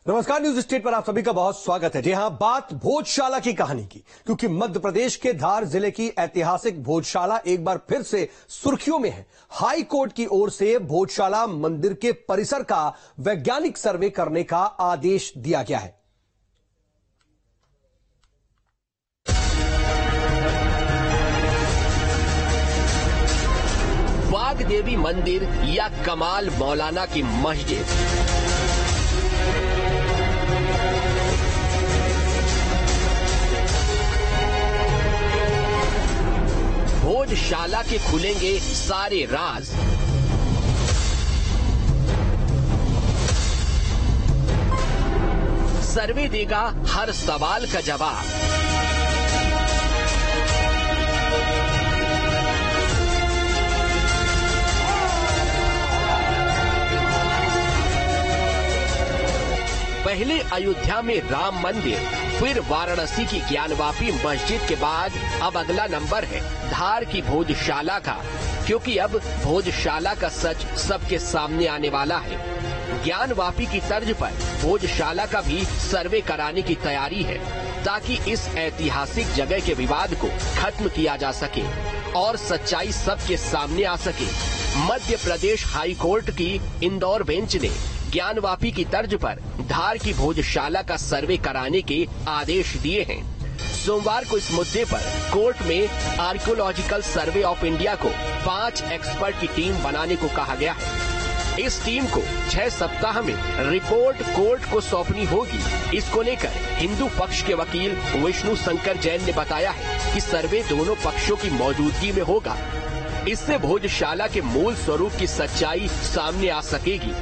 नमस्कार, news state पर आप सभी का बहुत स्वागत है। जी हां, बात भोजशाला की कहानी की, क्योंकि मध्य प्रदेश के धार जिले की ऐतिहासिक भोजशाला एक बार फिर से सुर्खियों में है। हाई कोर्ट की ओर से भोजशाला मंदिर के परिसर का वैज्ञानिक सर्वे करने का आदेश दिया गया है। वागदेवी मंदिर या कमाल मौलाना की मस्जिद, भोजशाला के खुलेंगे सारे राज। सर्वे देगा हर सवाल का जवाब। पहले अयोध्या में राम मंदिर, फिर वाराणसी की ज्ञानवापी मस्जिद के बाद अब अगला नंबर है धार की भोजशाला का, क्योंकि अब भोजशाला का सच सबके सामने आने वाला है। ज्ञानवापी की तर्ज पर भोजशाला का भी सर्वे कराने की तैयारी है, ताकि इस ऐतिहासिक जगह के विवाद को खत्म किया जा सके और सच्चाई सबके सामने आ सके। मध्य प्रदेश हाई कोर्ट की इंदौर बेंच ने ज्ञानवापी की तर्ज पर धार की भोजशाला का सर्वे कराने के आदेश दिए हैं। सोमवार को इस मुद्दे पर कोर्ट में आर्कियोलॉजिकल सर्वे ऑफ इंडिया को 5 एक्सपर्ट की टीम बनाने को कहा गया है। इस टीम को 6 सप्ताह में रिपोर्ट कोर्ट को सौंपनी होगी। इसको लेकर हिंदू पक्ष के वकील विष्णु शंकर जैन ने बताया है कि सर्वे दोनों पक्षों की मौजूदगी में होगा। इससे भोजशाला के मूल स्वरूप की सच्चाई सामने आ सकेगी।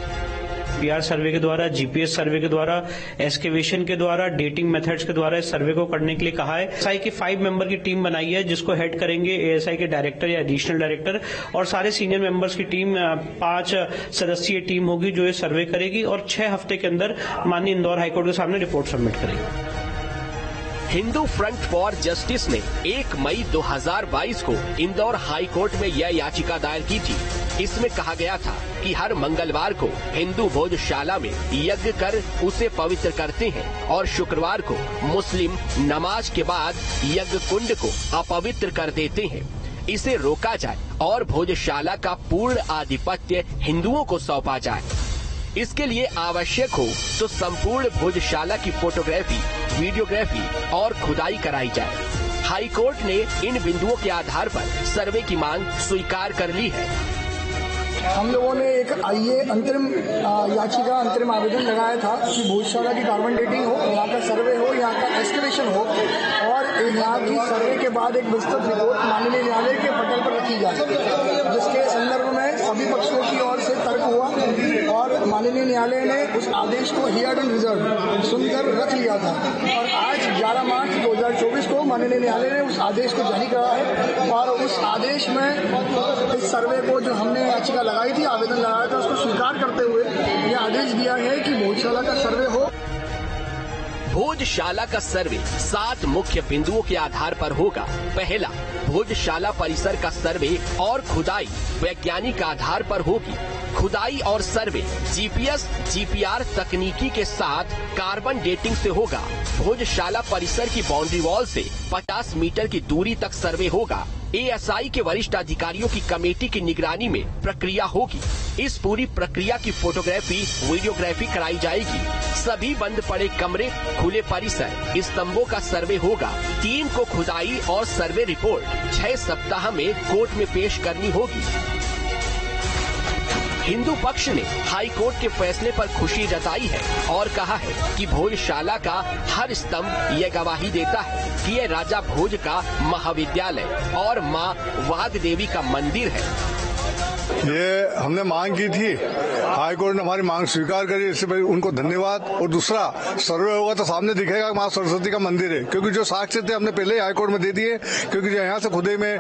पीआर सर्वे के द्वारा, जीपीएस सर्वे के द्वारा, एक्सकेवेशन के द्वारा, डेटिंग मेथड्स के द्वारा इस सर्वे को करने के लिए कहा है। एएसआई की 5 मेंबर की टीम बनाई है, जिसको हेड करेंगे एएसआई के डायरेक्टर या एडिशनल डायरेक्टर, और सारे सीनियर मेंबर्स की टीम 5 सदस्यीय टीम होगी जो ये सर्वे करेगी और 6 हफ्ते के अंदर माननीय इंदौर हाईकोर्ट के सामने रिपोर्ट सबमिट करेगी। हिंदू फ्रंट फॉर जस्टिस ने 1 मई 2022 को इंदौर हाई कोर्ट में यह याचिका दायर की थी। इसमें कहा गया था कि हर मंगलवार को हिंदू भोजशाला में यज्ञ कर उसे पवित्र करते हैं और शुक्रवार को मुस्लिम नमाज के बाद यज्ञ कुंड को अपवित्र कर देते हैं। इसे रोका जाए और भोजशाला का पूर्ण आधिपत्य हिंदुओं को सौंपा जाए। इसके लिए आवश्यक हो तो संपूर्ण भोजशाला की फोटोग्राफी, वीडियोग्राफी और खुदाई कराई जाए। हाई कोर्ट ने इन बिंदुओं के आधार पर सर्वे की मांग स्वीकार कर ली है। हम लोगों ने एक अंतरिम याचिका, अंतरिम आवेदन लगाया था कि भोजशाला की कार्बन डेटिंग हो, यहाँ का सर्वे हो, यहाँ का एक्सकवेशन हो और यहाँ की सर्वे के बाद एक विस्तृत रिपोर्ट माननीय न्यायालय के पटल पर रखी जाए, जिसके संदर्भ में सभी पक्षों की ओर से तर्क हुआ और माननीय न्यायालय ने उस आदेश को हियर्ड एंड रिजर्व सुनकर रख लिया था। और आज 11 मार्च 2024 को माननीय न्यायालय ने उस आदेश को जारी करा है और उस आदेश में इस सर्वे को जो हमने याचिका लगाई थी, आवेदन लगाया था, उसको स्वीकार करते हुए यह आदेश दिया है कि भोजशाला का सर्वे हो। भोजशाला का सर्वे 7 मुख्य बिंदुओं के आधार पर होगा। पहला, भोजशाला परिसर का सर्वे और खुदाई वैज्ञानिक आधार पर होगी। खुदाई और सर्वे जीपीएस, जीपीआर तकनीकी के साथ कार्बन डेटिंग से होगा। भोजशाला परिसर की बाउंड्री वॉल से 50 मीटर की दूरी तक सर्वे होगा। एएसआई के वरिष्ठ अधिकारियों की कमेटी की निगरानी में प्रक्रिया होगी। इस पूरी प्रक्रिया की फोटोग्राफी, वीडियोग्राफी कराई जाएगी। सभी बंद पड़े कमरे, खुले परिसर, स्तंभों का सर्वे होगा। टीम को खुदाई और सर्वे रिपोर्ट 6 सप्ताह में कोर्ट में पेश करनी होगी। हिंदू पक्ष ने हाई कोर्ट के फैसले पर खुशी जताई है और कहा है कि भोजशाला का हर स्तंभ ये गवाही देता है कि ये राजा भोज का महाविद्यालय और माँ वागदेवी का मंदिर है। ये हमने मांग की थी, हाई कोर्ट ने हमारी मांग स्वीकार करी, इससे उनको धन्यवाद। और दूसरा, सर्वे होगा तो सामने दिखेगा माँ सरस्वती का मंदिर है, क्योंकि जो साक्ष्य थे हमने पहले ही हाई कोर्ट में दे दिए। क्योंकि जो यहाँ से खुदे में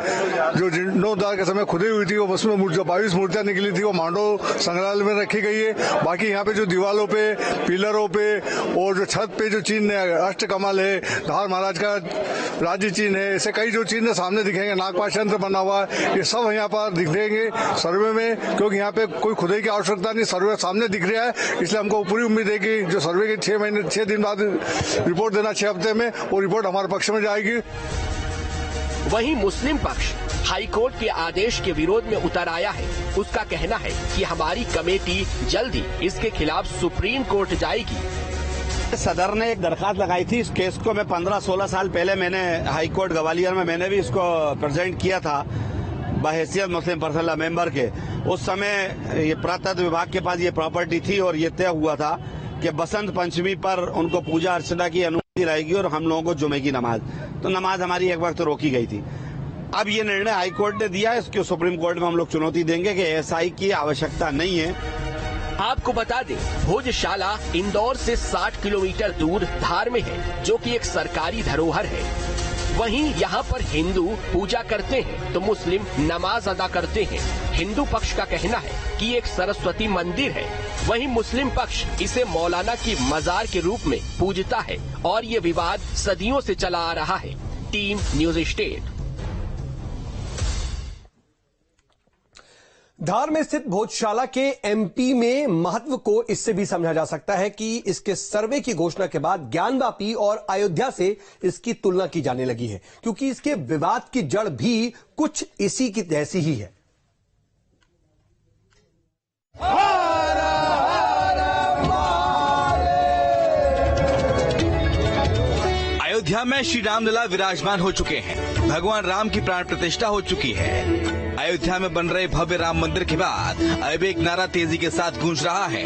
जो जीर्णोद्धार के समय खुदी हुई थी, वो उसमें जो 22 मूर्तियां निकली थी, वो मांडव संग्रहालय में रखी गई है। बाकी यहाँ पे जो दीवालों पे, पिलरों पे और जो छत पे जो चिन्ह है, अष्टकमल है, धार महाराज का राज्य चिन्ह है, ऐसे कई जो चिन्ह सामने दिखेंगे, नागपाश यंत्र बना हुआ है, ये सब यहाँ पर दिखेंगे। सर्वे में, क्योंकि यहाँ पे कोई खुदाई की आवश्यकता नहीं, सर्वे सामने दिख रहा है। इसलिए हमको पूरी उम्मीद है कि जो सर्वे के 6 दिन बाद रिपोर्ट देना 6 हफ्ते में, वो रिपोर्ट हमारे पक्ष में जाएगी। वहीं मुस्लिम पक्ष हाईकोर्ट के आदेश के विरोध में उतर आया है। उसका कहना है कि हमारी कमेटी जल्दी इसके खिलाफ सुप्रीम कोर्ट जाएगी। सदर ने एक दरखास्त लगाई थी। इस केस को मैं 15-16 साल पहले मैंने हाईकोर्ट ग्वालियर में मैंने भी इसको प्रेजेंट किया था बहैसियत मुस्लिम पर्सनल लॉ मेंबर के। उस समय ये पुरातत्व विभाग के पास ये प्रॉपर्टी थी और ये तय हुआ था कि बसंत पंचमी पर उनको पूजा अर्चना की अनुमति रहेगी और हम लोगों को जुमे की नमाज, तो नमाज हमारी एक वक्त रोकी गई थी। अब ये निर्णय हाईकोर्ट ने दिया, इसके सुप्रीम कोर्ट में हम लोग चुनौती देंगे कि एसआई की आवश्यकता नहीं है। आपको बता दें, भोजशाला इंदौर से 60 किलोमीटर दूर धार में है, जो कि एक सरकारी धरोहर है। वहीं यहाँ पर हिंदू पूजा करते हैं तो मुस्लिम नमाज अदा करते हैं। हिंदू पक्ष का कहना है कि एक सरस्वती मंदिर है, वहीं मुस्लिम पक्ष इसे मौलाना की मजार के रूप में पूजता है और ये विवाद सदियों से चला आ रहा है। Team news state. धार में स्थित भोजशाला के एमपी में महत्व को इससे भी समझा जा सकता है कि इसके सर्वे की घोषणा के बाद ज्ञानवापी और अयोध्या से इसकी तुलना की जाने लगी है, क्योंकि इसके विवाद की जड़ भी कुछ इसी की जैसी ही है। अयोध्या में श्री रामलला विराजमान हो चुके हैं। भगवान राम की प्राण प्रतिष्ठा हो चुकी है। अयोध्या में बन रहे भव्य राम मंदिर के बाद अब एक नारा तेजी के साथ गूंज रहा है।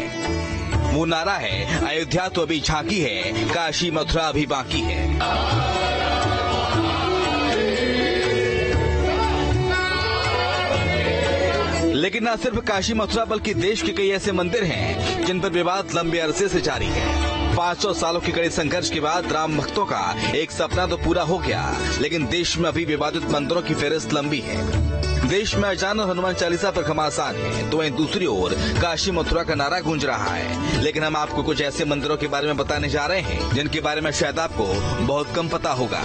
वो नारा है, अयोध्या तो अभी झांकी है, काशी मथुरा अभी बाकी है। लेकिन न सिर्फ काशी मथुरा बल्कि देश के कई ऐसे मंदिर हैं जिन पर विवाद लंबे अरसे से जारी है। 500 सालों के कड़े संघर्ष के बाद राम भक्तों का एक सपना तो पूरा हो गया, लेकिन देश में अभी विवादित मंदिरों की फहरिस्त लंबी है। देश में अजान और हनुमान चालीसा पर घमासान है, तो वहीं दूसरी ओर काशी मथुरा का नारा गूंज रहा है। लेकिन हम आपको कुछ ऐसे मंदिरों के बारे में बताने जा रहे हैं जिनके बारे में शायद आपको बहुत कम पता होगा।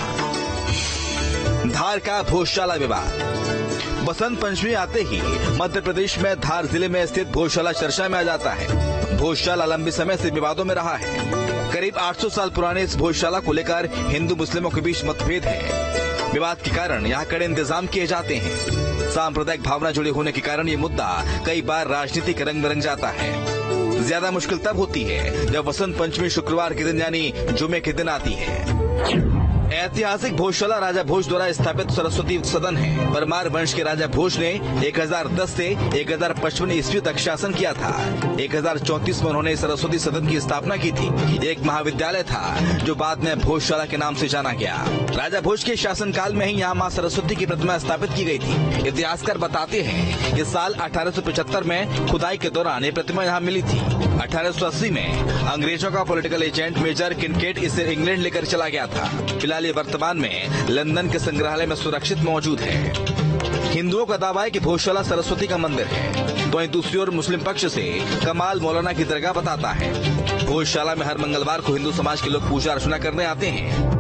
धार का भोजशाला विवाद। बसंत पंचमी आते ही मध्य प्रदेश में धार जिले में स्थित भोजशाला चर्चा में आ जाता है। भोजशाला लंबे समय से विवादों में रहा है। करीब 800 साल पुराने इस भोजशाला को लेकर हिंदू मुस्लिमों के बीच मतभेद है। विवाद के कारण यहाँ कड़े इंतजाम किए जाते हैं। सांप्रदायिक भावना जुड़े होने के कारण ये मुद्दा कई बार राजनीतिक रंग बिरंग जाता है। ज्यादा मुश्किल तब होती है जब वसंत पंचमी शुक्रवार के दिन यानी जुमे के दिन आती है। ऐतिहासिक भोजशाला राजा भोज द्वारा स्थापित सरस्वती सदन है। परमार वंश के राजा भोज ने 1010 से 1055 ईस्वी तक शासन किया था। 1034 में उन्होंने सरस्वती सदन की स्थापना की थी। एक महाविद्यालय था जो बाद में भोजशाला के नाम से जाना गया। राजा भोज के शासनकाल में ही यहाँ माँ सरस्वती की प्रतिमा स्थापित की गई थी। इतिहासकार बताते हैं कि साल 1875 में खुदाई के दौरान ये प्रतिमा यहाँ मिली थी। 1880 में अंग्रेजों का पॉलिटिकल एजेंट मेजर किनकेट इसे इंग्लैंड लेकर चला गया था। फिलहाल ये वर्तमान में लंदन के संग्रहालय में सुरक्षित मौजूद है। हिंदुओं का दावा है कि भोजशाला सरस्वती का मंदिर है, तो वहीं दूसरी ओर मुस्लिम पक्ष से कमाल मौलाना की दरगाह बताता है। भोजशाला में हर मंगलवार को हिंदू समाज के लोग पूजा अर्चना करने आते हैं।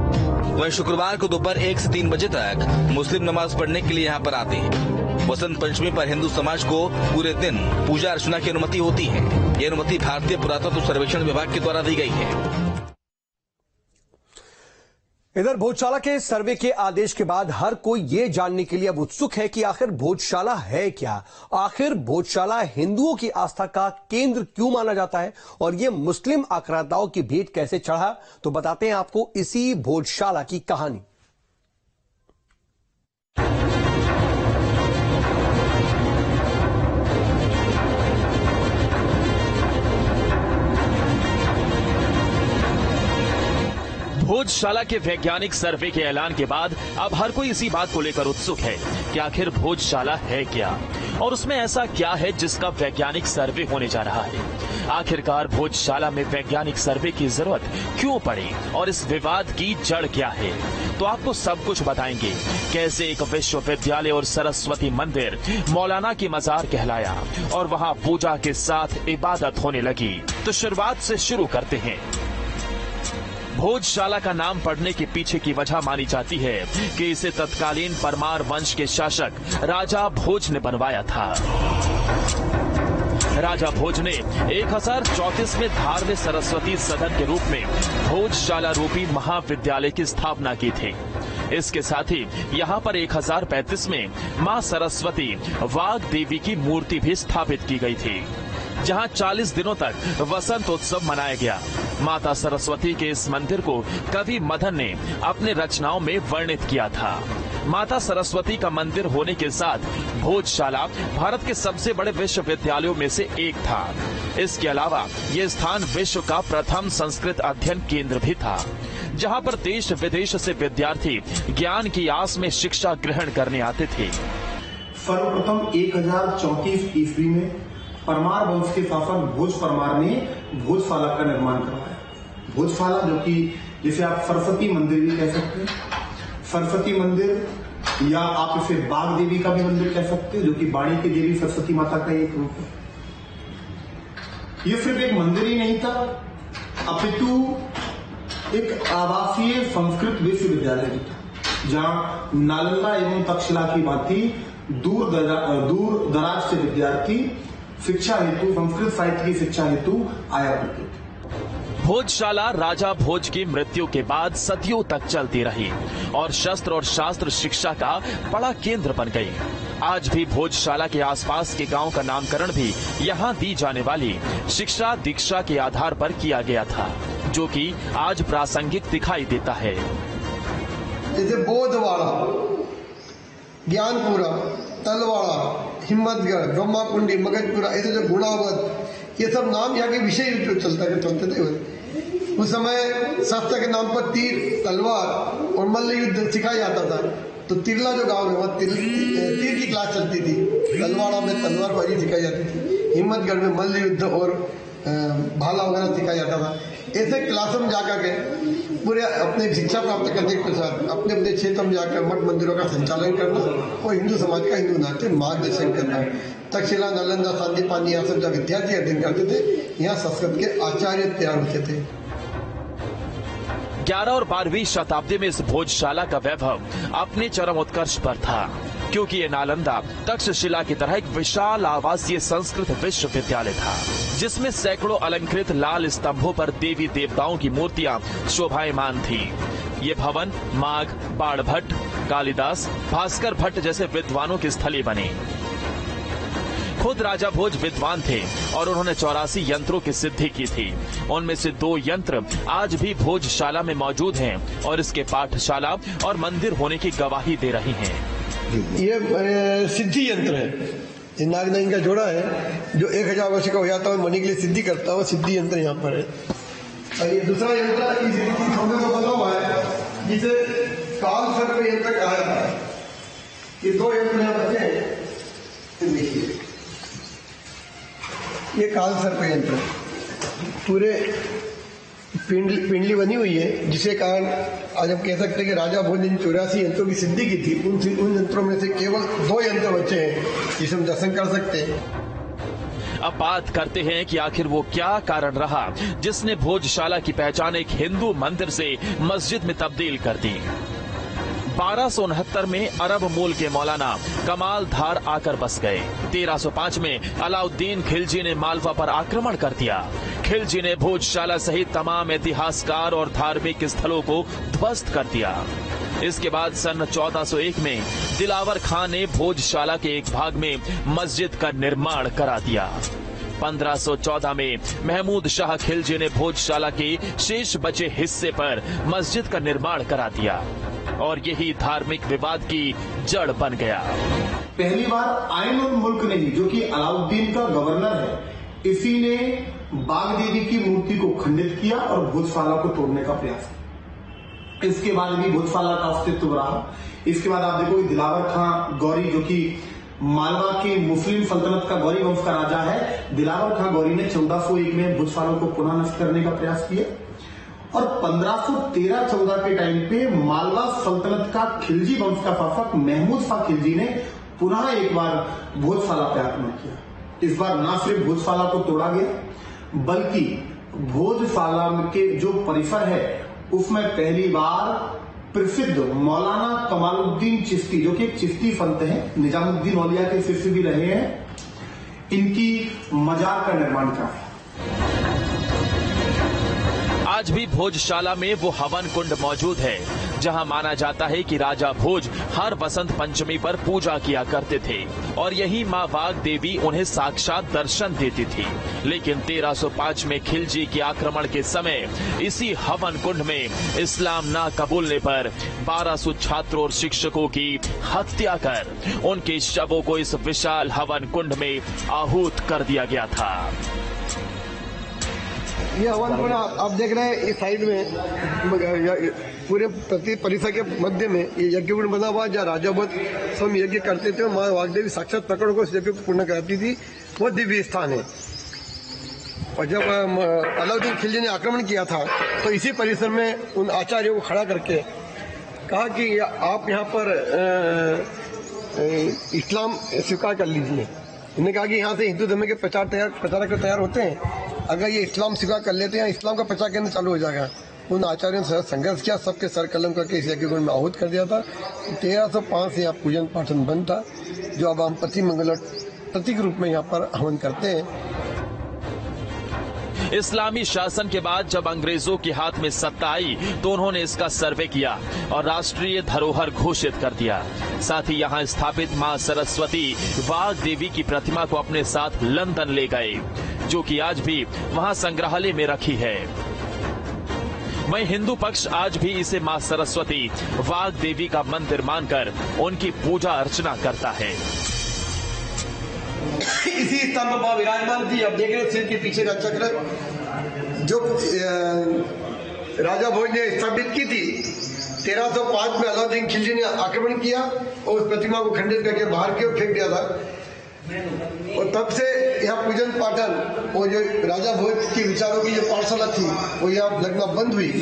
वहीं शुक्रवार को दोपहर 1 से 3 बजे तक मुस्लिम नमाज पढ़ने के लिए यहाँ पर आते हैं। वसंत पंचमी पर हिंदू समाज को पूरे दिन पूजा अर्चना की अनुमति होती है। ये अनुमति भारतीय पुरातत्व सर्वेक्षण विभाग के द्वारा दी गई है। इधर भोजशाला के सर्वे के आदेश के बाद हर कोई ये जानने के लिए अब उत्सुक है कि आखिर भोजशाला है क्या। आखिर भोजशाला हिंदुओं की आस्था का केंद्र क्यों माना जाता है और ये मुस्लिम आक्रांताओं की भेंट कैसे चढ़ा, तो बताते हैं आपको इसी भोजशाला की कहानी। भोजशाला के वैज्ञानिक सर्वे के ऐलान के बाद अब हर कोई इसी बात को लेकर उत्सुक है कि आखिर भोजशाला है क्या और उसमें ऐसा क्या है जिसका वैज्ञानिक सर्वे होने जा रहा है। आखिरकार भोजशाला में वैज्ञानिक सर्वे की जरूरत क्यों पड़ी और इस विवाद की जड़ क्या है, तो आपको सब कुछ बताएंगे। कैसे एक विश्वविद्यालय और सरस्वती मंदिर मौलाना की मजार कहलाया और वहां पूजा के साथ इबादत होने लगी। तो शुरुआत से शुरू करते हैं। भोजशाला का नाम पड़ने के पीछे की वजह मानी जाती है कि इसे तत्कालीन परमार वंश के शासक राजा भोज ने बनवाया था। राजा भोज ने 1034 में धार में सरस्वती सदन के रूप में भोजशाला रूपी महाविद्यालय की स्थापना की थी। इसके साथ ही यहाँ पर 1035 में मां सरस्वती वाग देवी की मूर्ति भी स्थापित की गई थी, जहां 40 दिनों तक वसंत उत्सव मनाया गया। माता सरस्वती के इस मंदिर को कवि मदन ने अपने रचनाओं में वर्णित किया था। माता सरस्वती का मंदिर होने के साथ भोजशाला भारत के सबसे बड़े विश्वविद्यालयों में से एक था। इसके अलावा ये स्थान विश्व का प्रथम संस्कृत अध्ययन केंद्र भी था, जहां पर देश विदेश से विद्यार्थी ज्ञान की आस में शिक्षा ग्रहण करने आते थे। सर्वप्रथम 1034 ईस्वी में परमार वंश के शासक भोज परमार ने भोजशाला का निर्माण करवाया। भोजशाला जो कि जिसे आप सरस्वती मंदिर भी कह सकते हैं, सरस्वती मंदिर या आप इसे बाग देवी का भी मंदिर कह सकते हैं, जो कि बाड़ी की देवी सरस्वती माता का एक रूप है। ये सिर्फ एक मंदिर ही नहीं था, अपितु एक आवासीय संस्कृत विश्वविद्यालय भी था, जहां नालंदा एवं तक्षशिला की भांति दूर दराज से विद्यार्थी शिक्षा हेतु, संस्कृत साहित्य की शिक्षा हेतु आया करते थे। भोजशाला राजा भोज की मृत्यु के बाद सदियों तक चलती रही और शस्त्र और शास्त्र शिक्षा का बड़ा केंद्र बन गई। आज भी भोजशाला के आसपास के गांव का नामकरण भी यहां दी जाने वाली शिक्षा दीक्षा के आधार पर किया गया था, जो कि आज प्रासंगिक दिखाई देता है। जैसे बोधवाड़ा, ज्ञानपुरा, तलवाड़ा, हिम्मतगढ़, ब्रह्माकुंडी, मगजपुरा, ऐसे जो गुणावत, ये सब नाम यहाँ के विषय जो चलते थे। उस समय शास्त्र के नाम पर तीर, तलवार और मल्ल युद्ध सिखाया जाता था। तो तिरला जो गांव है वहाँ तीर की क्लास चलती थी, तलवाड़ा में तलवारबाजी सिखाई जाती थी, हिम्मतगढ़ में मल्ल युद्ध और भाला वगैरह सिखाया जाता था। ऐसे क्लासों में जाकर के पूरे अपने शिक्षा प्राप्त करने के साथ अपने अपने क्षेत्र में जाकर मठ मंदिरों का संचालन करना और हिंदू समाज का हिंदू नाट्य मार्गदर्शन करना। तक्षशिला, नालंदा, सांदीपनि, यहाँ सब जब विद्यार्थी अध्ययन करते थे, यहाँ संस्कृत के आचार्य तैयार होते थे। 11 और 12वीं शताब्दी में इस भोजशाला का वैभव अपने चरम उत्कर्ष पर था, क्योंकि ये नालंदा, तक्षशिला की तरह एक विशाल आवासीय संस्कृत विश्वविद्यालय था, जिसमें सैकड़ों अलंकृत लाल स्तंभों पर देवी देवताओं की मूर्तियां शोभायमान थी। ये भवन माघ, बाण भट्ट, कालिदास, भास्कर भट्ट जैसे विद्वानों की स्थली बने। खुद राजा भोज विद्वान थे और उन्होंने 84 यंत्रों की सिद्धि की थी। उनमें से 2 यंत्र आज भी भोजशाला में मौजूद हैं और इसके पाठशाला और मंदिर होने की गवाही दे रही हैं। ये सिद्धि यंत्र है, ये नाग का जोड़ा है जो 1000 वर्ष का हो जाता है, मणि के लिए सिद्धि करता है। सिद्धि यंत्र यहाँ पर है। और ये दूसरा यंत्र बना हुआ है जिसे काल सर्प यंत्र कहा जाता है। ये 2 यंत्र यहाँ बचे हैं। देखिए ये काल सर्प यंत्र पूरे पिंडली बनी हुई है, जिसे कारण आज हम कह सकते हैं कि राजा भोज ने 84 यंत्रों की सिद्धि की थी। उन यंत्रों में से केवल 2 यंत्र बचे हैं जिसे हम दर्शन कर सकते हैं। अब बात करते हैं कि आखिर वो क्या कारण रहा जिसने भोजशाला की पहचान एक हिंदू मंदिर से मस्जिद में तब्दील कर दी। 1269 में अरब मूल के मौलाना कमाल धार आकर बस गए। 1305 में अलाउद्दीन खिलजी ने मालवा पर आक्रमण कर दिया। खिलजी ने भोजशाला सहित तमाम ऐतिहासिक और धार्मिक स्थलों को ध्वस्त कर दिया। इसके बाद सन 1401 में दिलावर खान ने भोजशाला के एक भाग में मस्जिद का निर्माण करा दिया। 1514 में महमूद शाह खिलजी ने भोजशाला के शेष बचे हिस्से पर मस्जिद का निर्माण करा दिया और यही धार्मिक विवाद की जड़ बन गया। पहली बार आइन उल मुल्क ने, जो कि अलाउद्दीन का गवर्नर है, इसी ने बाग देवी की मूर्ति को खंडित किया और भोजशाला को तोड़ने का प्रयास किया। इसके बाद भी भोजशाला का अस्तित्व रहा। इसके बाद आप देखो दिलावर खां गौरी, जो कि मालवा की मुस्लिम सल्तनत का गौरी वंश का राजा है, दिलावर खां गौरी ने 1401 में भोजशाला को पुनः नष्ट करने का प्रयास किया और 1513-14 के टाइम पे मालवा सल्तनत का खिलजी वंश का शासक महमूद शाह खिलजी ने पुनः एक बार भोजशाला पर आक्रमण किया। इस बार न सिर्फ भोजशाला को तोड़ा गया, बल्कि भोजशाला के जो परिसर है उसमें पहली बार प्रसिद्ध मौलाना कमालुद्दीन चिश्ती, जो कि एक चिश्ती संत हैं, निजामुद्दीन औलिया के शिष्य भी रहे हैं, इनकी मजार का निर्माण किया। आज भी भोजशाला में वो हवन कुंड मौजूद है जहां माना जाता है कि राजा भोज हर बसंत पंचमी पर पूजा किया करते थे और यही मां वाग देवी उन्हें साक्षात दर्शन देती थी। लेकिन 1305 में खिलजी के आक्रमण के समय इसी हवन कुंड में इस्लाम ना कबूलने पर 1200 छात्रों और शिक्षकों की हत्या कर उनके शवों को इस विशाल हवन कुंड में आहूत कर दिया गया था। ये हवन कुंड आप देख रहे हैं, इस साइड में पूरे परिसर के मध्य में ये यज्ञ कुंड बना हुआ, जहाँ राजा भोज स्वयं यज्ञ करते थे। माँ वाग्देवी साक्षात प्रकट होकर इस यज्ञ को पूर्ण कराती थी। वो दिव्य स्थान है। और जब अलाउद्दीन खिलजी ने आक्रमण किया था तो इसी परिसर में उन आचार्यों को खड़ा करके कहा कि आप यहाँ पर इस्लाम स्वीकार कर लीजिए। उन्होंने कहा कि यहाँ से हिंदू धर्म के प्रचारक तैयार होते हैं, अगर ये इस्लाम स्वीकार कर लेते हैं इस्लाम का प्रचार करना चालू हो जाएगा। उन आचार्यों ने संघर्ष किया, सबके सर कलम करके इस यज्ञ कुंड में आहूत कर दिया था। 1305 से यहाँ पूजन पाठन बंद था, जो अब हम पति मंगल प्रतीक रूप में यहाँ पर हवन करते हैं। इस्लामी शासन के बाद जब अंग्रेजों के हाथ में सत्ता आई तो उन्होंने इसका सर्वे किया और राष्ट्रीय धरोहर घोषित कर दिया। साथ ही यहाँ स्थापित मां सरस्वती वाग देवी की प्रतिमा को अपने साथ लंदन ले गए, जो कि आज भी वहाँ संग्रहालय में रखी है। वहीं हिंदू पक्ष आज भी इसे मां सरस्वती वाग देवी का मंदिर मानकर उनकी पूजा अर्चना करता है। इसी स्थान पर मां विराजमान थी। अब देख रहे हैं सिर के पीछे का चक्र जो राजा भोज ने स्थापित की थी। 1305 में अलाउद्दीन खिलजी ने आक्रमण किया और उस प्रतिमा को खंडित करके बाहर की ओर फेंक दिया था। और तब से यहाँ पूजन पाठन और जो राजा भोज के विचारों की जो पाठशाला थी वो यहाँ लगना बंद हुई।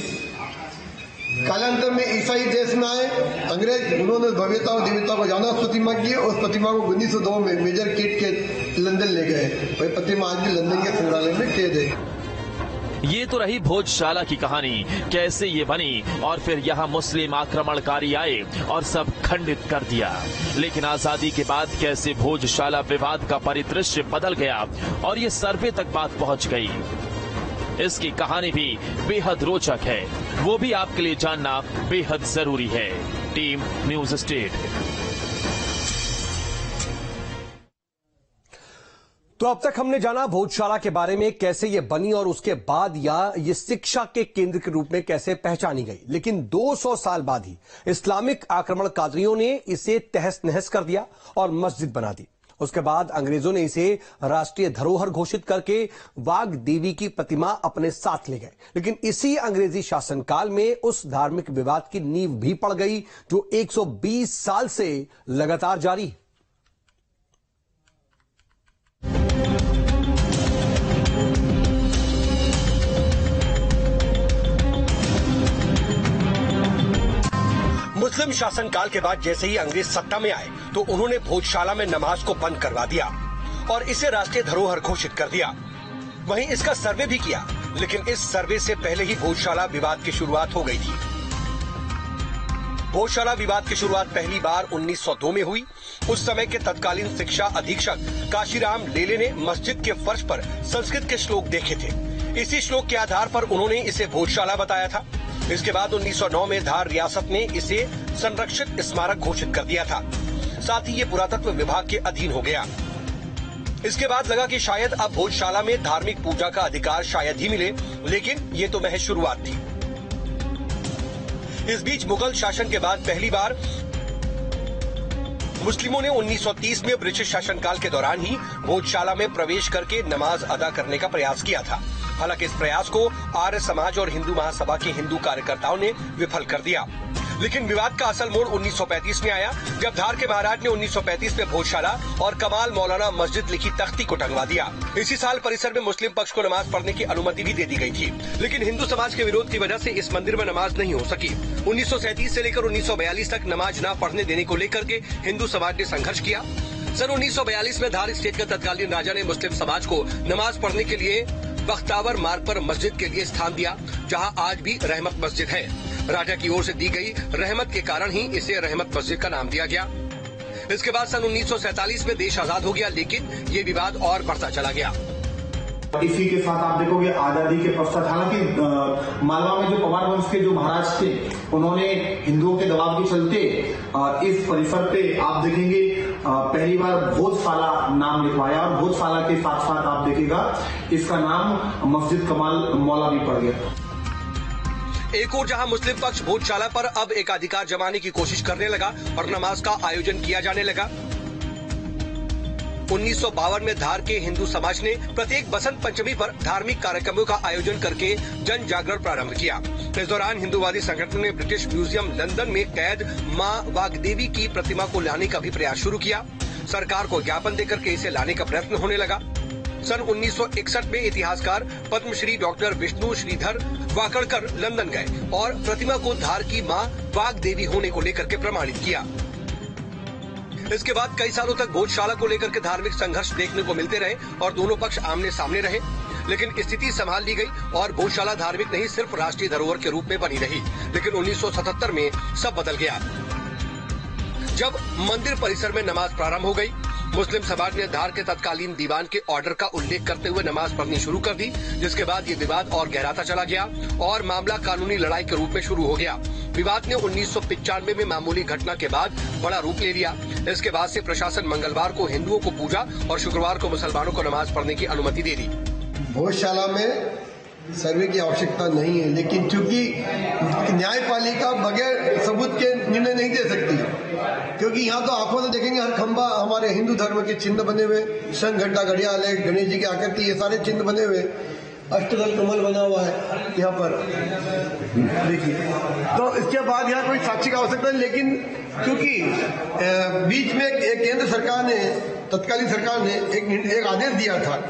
कालांतर में ईसाई देश में आए अंग्रेज, उन्होंने भव्यता और दिव्यता को जाना प्रतिमा की और उस प्रतिमा को 1902 में मेजर केट के लंदन ले गए। वही प्रतिमा आज भी लंदन के संग्रहालय में कैद है। ये तो रही भोजशाला की कहानी, कैसे ये बनी और फिर यहाँ मुस्लिम आक्रमणकारी आए और सब खंडित कर दिया। लेकिन आजादी के बाद कैसे भोजशाला विवाद का परिदृश्य बदल गया और ये सर्वे तक बात पहुंच गई, इसकी कहानी भी बेहद रोचक है। वो भी आपके लिए जानना बेहद जरूरी है। Team news state. तो अब तक हमने जाना भोजशाला के बारे में, कैसे ये बनी और उसके बाद या ये शिक्षा के केंद्र के रूप में कैसे पहचानी गई। लेकिन 200 साल बाद ही इस्लामिक आक्रमणकारियों ने इसे तहस नहस कर दिया और मस्जिद बना दी। उसके बाद अंग्रेजों ने इसे राष्ट्रीय धरोहर घोषित करके वाग देवी की प्रतिमा अपने साथ ले गए। लेकिन इसी अंग्रेजी शासनकाल में उस धार्मिक विवाद की नींव भी पड़ गई जो 120 साल से लगातार जारी है। मुस्लिम शासनकाल के बाद जैसे ही अंग्रेज सत्ता में आए तो उन्होंने भोजशाला में नमाज को बंद करवा दिया और इसे राष्ट्रीय धरोहर घोषित कर दिया। वहीं इसका सर्वे भी किया, लेकिन इस सर्वे से पहले ही भोजशाला विवाद की शुरुआत हो गई थी। भोजशाला विवाद की शुरुआत पहली बार 1902 में हुई। उस समय के तत्कालीन शिक्षा अधीक्षक काशीराम लेले ने मस्जिद के फर्श पर संस्कृत के श्लोक देखे थे। इसी श्लोक के आधार पर उन्होंने इसे भोजशाला बताया था। इसके बाद 1909 में धार रियासत ने इसे संरक्षित स्मारक घोषित कर दिया था। साथ ही ये पुरातत्व विभाग के अधीन हो गया। इसके बाद लगा कि शायद अब भोजशाला में धार्मिक पूजा का अधिकार शायद ही मिले, लेकिन ये तो महज शुरुआत थी। इस बीच मुगल शासन के बाद पहली बार मुस्लिमों ने 1930 में ब्रिटिश शासनकाल के दौरान ही भोजशाला में प्रवेश करके नमाज अदा करने का प्रयास किया था। हालांकि इस प्रयास को आर्य समाज और हिंदू महासभा के हिंदू कार्यकर्ताओं ने विफल कर दिया। लेकिन विवाद का असल मोड़ 1935 में आया, जब धार के महाराज ने 1935 में भोजशाला और कमाल मौलाना मस्जिद लिखी तख्ती को टंगवा दिया। इसी साल परिसर में मुस्लिम पक्ष को नमाज पढ़ने की अनुमति भी दे दी गई थी, लेकिन हिंदू समाज के विरोध की वजह से इस मंदिर में नमाज नहीं हो सकी। 1937 से लेकर 1942 तक नमाज न पढ़ने देने को लेकर के हिंदू समाज ने संघर्ष किया। सन 1942 में धार स्टेट के तत्कालीन राजा ने मुस्लिम समाज को नमाज पढ़ने के लिए बख्तावर मार्ग पर मस्जिद के लिए स्थान दिया, जहां आज भी रहमत मस्जिद है। राजा की ओर से दी गई रहमत के कारण ही इसे रहमत मस्जिद का नाम दिया गया। इसके बाद सन 1947 में देश आजाद हो गया, लेकिन ये विवाद और बढ़ता चला गया। इसी के साथ आप देखोगे आजादी के पश्चात, हालांकि मालवा में जो पवार वंश के जो महाराज थे, उन्होंने हिंदुओं के दबाव के चलते इस परिसर पे आप देखेंगे पहली बार भोजशाला नाम लिखवाया, और भोजशाला के साथ साथ आप देखिएगा इसका नाम मस्जिद कमाल मौला भी पड़ गया। एक और जहां मुस्लिम पक्ष भोजशाला पर अब एकाधिकार जमाने की कोशिश करने लगा और नमाज का आयोजन किया जाने लगा। 1952 में धार के हिंदू समाज ने प्रत्येक बसंत पंचमी पर धार्मिक कार्यक्रमों का आयोजन करके जन जागरण प्रारंभ किया। इस दौरान हिंदूवादी संगठन ने ब्रिटिश म्यूजियम लंदन में कैद मां वाग्देवी की प्रतिमा को लाने का भी प्रयास शुरू किया। सरकार को ज्ञापन देकर के इसे लाने का प्रयत्न होने लगा। सन 1961 में इतिहासकार पद्मश्री डॉक्टर विष्णु श्रीधर वाकड़कर लंदन गए और प्रतिमा को धार की मां वाग्देवी होने को लेकर के प्रमाणित किया। इसके बाद कई सालों तक भोजशाला को लेकर के धार्मिक संघर्ष देखने को मिलते रहे और दोनों पक्ष आमने सामने रहे, लेकिन स्थिति संभाल ली गई और भोजशाला धार्मिक नहीं सिर्फ राष्ट्रीय धरोहर के रूप में बनी रही। लेकिन 1977 में सब बदल गया, जब मंदिर परिसर में नमाज प्रारंभ हो गई। मुस्लिम समाज ने धार के तत्कालीन दीवान के ऑर्डर का उल्लेख करते हुए नमाज पढ़नी शुरू कर दी, जिसके बाद ये विवाद और गहराता चला गया और मामला कानूनी लड़ाई के रूप में शुरू हो गया। विवाद ने 1995 में मामूली घटना के बाद बड़ा रूप ले लिया। इसके बाद से प्रशासन मंगलवार को हिंदुओं को पूजा और शुक्रवार को मुसलमानों को नमाज पढ़ने की अनुमति दे दी। भोजशाला में सर्वे की आवश्यकता नहीं है, लेकिन चूंकि न्यायपालिका बगैर सबूत के निर्णय नहीं दे सकती, क्योंकि यहाँ तो आंखों से देखेंगे हर खंबा हमारे हिंदू धर्म के चिन्ह बने हुए, शंख घंटा घड़ियाल है, गणेश जी की आकृति, ये सारे चिन्ह बने हुए, अष्टदल कमल बना हुआ है यहाँ पर देखिए। तो इसके बाद यहाँ कोई साक्षी का आवश्यकता नहीं, लेकिन क्योंकि बीच में एक केंद्र सरकार ने, तत्कालीन सरकार ने एक आदेश दिया था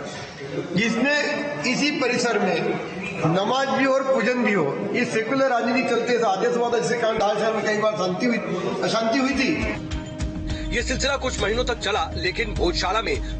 जिसमें इसी परिसर में नमाज भी हो और पूजन भी हो। इस सेकुलर राजनीति चलते आदेश हुआ था, जिसके कारण धार शहर में कई बार अशांति हुई थी। ये सिलसिला कुछ महीनों तक चला, लेकिन भोजशाला में